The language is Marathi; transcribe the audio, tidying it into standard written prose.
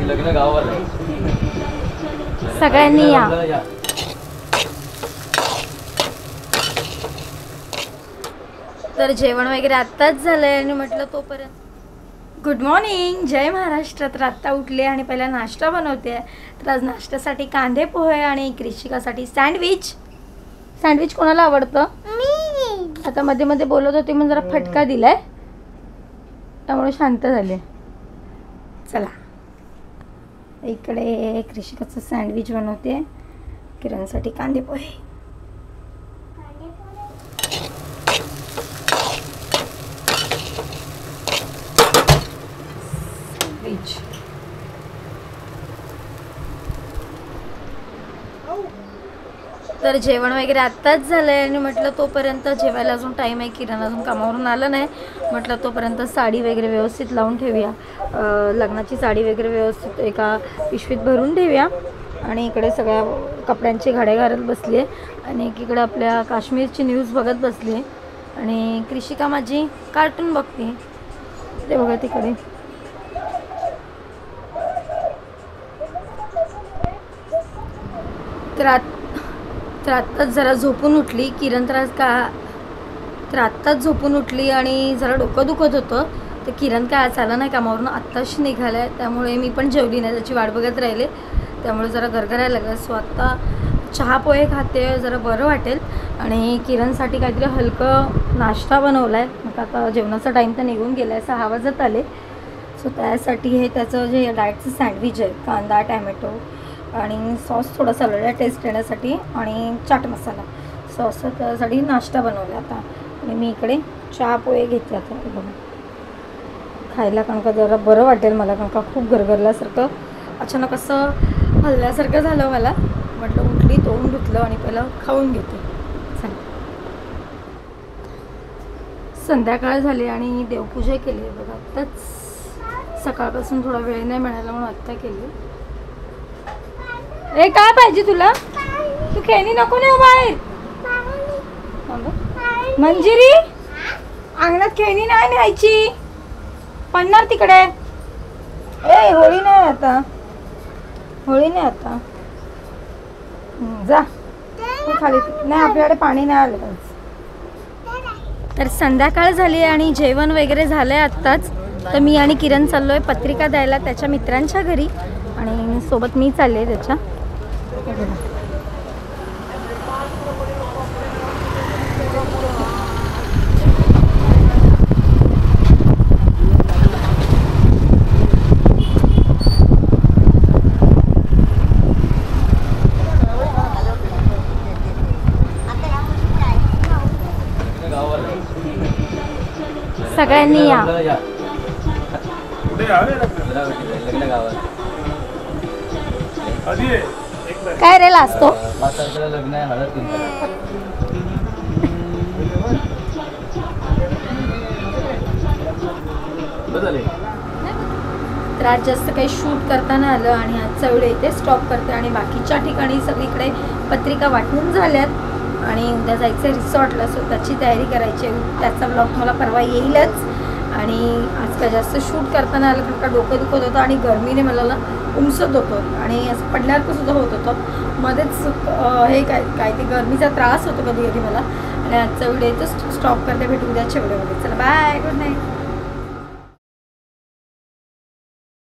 लग्न गावाला सगळ्यांनी या. तर जेवण वगैरे आत्ताच झालंय आणि म्हटलं तोपर्यंत गुड मॉर्निंग, जय महाराष्ट्र. तर आत्ता उठले आणि पहिला नाश्ता बनवते. तर आज नाश्त्यासाठी कांदे पोहे आणि कृषिकासाठी सँडविच. सँडविच कोणाला आवडतं? आता मध्ये मध्ये बोलत होते म्हणून जरा फटका दिलाय, त्यामुळे शांत झाले. चला, इकडे कृषिकाचं सँडविच बनवते, किरणसाठी कांदे पोहे. तर जेवण वगैरे आत्ताच झालंय आणि म्हटलं तोपर्यंत जेवायला अजून टाईम आहे. किरण अजून कामावरून आलं नाही, म्हटलं तोपर्यंत साडी वगैरे व्यवस्थित लावून ठेवूया. लग्नाची साडी वगैरे व्यवस्थित एका पिशवीत भरून ठेवूया. आणि इकडे सगळ्या कपड्यांची घड्या घालत बसली आहे आणि एकीकडे आपल्या काश्मीरची न्यूज बघत बसली आहे. आणि कृषिका माझी कार्टून बघते, ते बघा तिकडे. तर आत्ताच जरा झोपून उठली किरण. तर आत्ताच झोपून उठली आणि जरा डोकं दुखत होतं. तर किरण काय आज आला नाही कामावरून, आत्ताशी निघाला आहे, त्यामुळे मी पण जेवली नाही, त्याची वाट बघत राहिले, त्यामुळे जरा गरगरायला लागलं. सो आत्ता चहा पोहे खाते, जरा बरं वाटेल. आणि किरणसाठी काहीतरी हलकं नाश्ता बनवला आहे. मग आता जेवणाचा टाईम तर निघून गेला आहे, 6 वाजत आले. सो त्यासाठी हे त्याचं जे डाएटचं सँडविच आहे, कांदा टॅमॅटो आणि सॉस थोडासा लावला टेस्ट येण्यासाठी आणि चाट मसाला सॉस, त्यासाठी नाश्ता बनवला आता. आणि मी इकडे चहा पोहे घेते आता बघा खायला, कारण का जरा बरं वाटेल मला, कारण का खूप गरगरल्यासारखं अचानक असं हल्ल्यासारखं झालं मला. म्हटलं उठली, तोंड धुतलं आणि पहिलं खाऊन घेते. संध्याकाळ झाली आणि देवपूजा केली बघा. आत्ताच सकाळपासून थोडा वेळ नाही मिळाला म्हणून आत्ता केली. ए काय पाहिजे तुला? तू खेळणी नको नेऊ बाहेर. मंजिरी, अंगणात खेळणी नाही न्यायची, पडणार तिकडे. ए होळी नाही आता, होळी नाही आता, जा खाली. नाही आपल्याकडे पाणी नाही आलं. तर संध्याकाळ झाली आणि जेवण वगैरे झालंय आत्ताच. तर मी आणि किरण चाललोय पत्रिका द्यायला त्याच्या मित्रांच्या घरी आणि सोबत मी चालले त्याच्या. सगळ्यांनी या. लग्न गावाला काय रे लाजतो? लग्न आहे, हळद तर आज जास्त काही शूट करताना आलं आणि आजचा व्हिडिओ इथे स्टॉप करते. आणि बाकीच्या ठिकाणी सगळीकडे पत्रिका वाटून झाल्यात आणि उद्या जायचं रिसॉर्टला, सो त्याची तयारी करायची. त्याचा ब्लॉग मला परवा येईलच. आणि आज काय जास्त शूट करताना आलं कारण का डोकं दुखत होतं आणि गरमीने मला उमसत होतं आणि असं पडल्यासारखं सुद्धा होत होतं मध्येच. हे काय ते गरमीचा त्रास होतो कधी कधी मला. आणि आजचा व्हिडिओ इथं स्टॉप करते. भेटू उद्याच्या व्हिडिओमध्ये. चला बाय, गुड नाईट.